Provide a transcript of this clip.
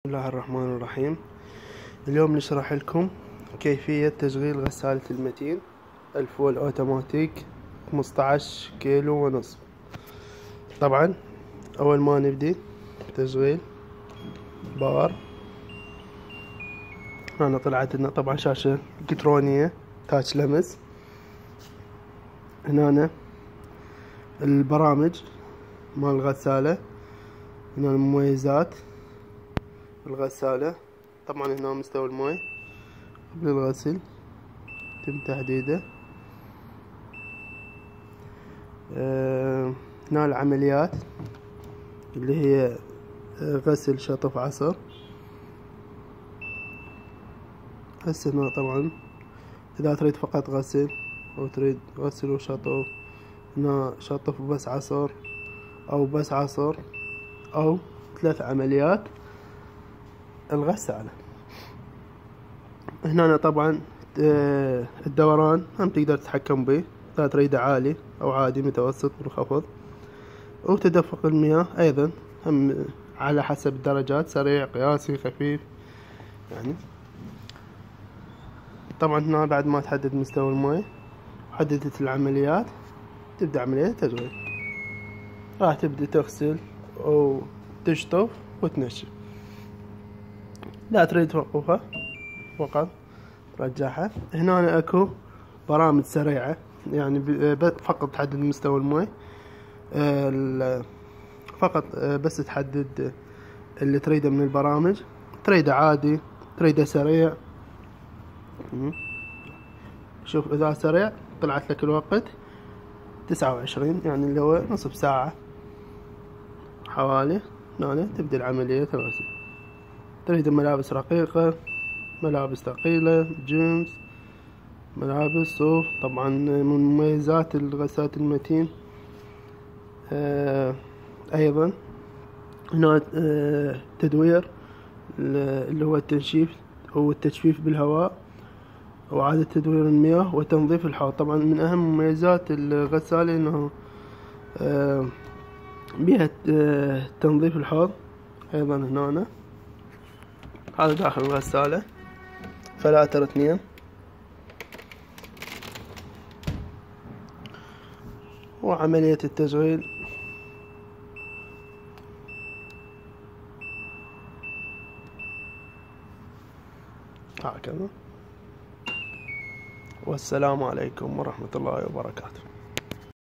بسم الله الرحمن الرحيم. اليوم نشرح لكم كيفية تشغيل غسالة المتين الفول اوتوماتيك 15 كيلو ونصف. طبعا اول ما نبدي تشغيل باور، هنا طلعت لنا طبعا شاشة الكترونية تاتش لمس. هنا البرامج مال الغسالة، هنا المميزات الغسالة. طبعا هنا مستوى الماء قبل الغسل يتم تحديده. هنا العمليات اللي هي غسل شطف عصر. هسه هنا طبعا اذا تريد فقط غسل او تريد غسل وشطف، هنا شطف بس عصر او بس عصر او 3 عمليات الغسالة. هنا طبعا الدوران هم تقدر تتحكم به، إذا تريده عالي أو عادي متوسط منخفض. وتدفق المياه أيضا هم على حسب الدرجات، سريع قياسي خفيف يعني. طبعا هنا بعد ما تحدد مستوى الماء وحددت العمليات تبدأ عملية التشغيل. راح تبدأ تغسل أو تشطف وتنشف. لا تريد توقفها فقط رجعها. هنا اكو برامج سريعة يعني فقط تحدد مستوى الماء، فقط بس تحدد اللي تريده من البرامج، تريده عادي تريده سريع. شوف اذا سريع طلعت لك الوقت 29 يعني اللي هو نصف ساعة حوالي. هنا تبدأ العملية الغسل. تريد ملابس رقيقة، ملابس ثقيلة، جينز، ملابس صوف. طبعا من مميزات الغسالة المتين ايضا هنا تدوير اللي هو التنشيف او التجفيف بالهواء، وإعادة تدوير المياه وتنظيف الحوض. طبعا من اهم مميزات الغسالة انه بها تنظيف الحوض ايضا. هنا هذا داخل الغسالة فلاتر 2 وعملية التشغيل هكذا. والسلام عليكم ورحمة الله وبركاته.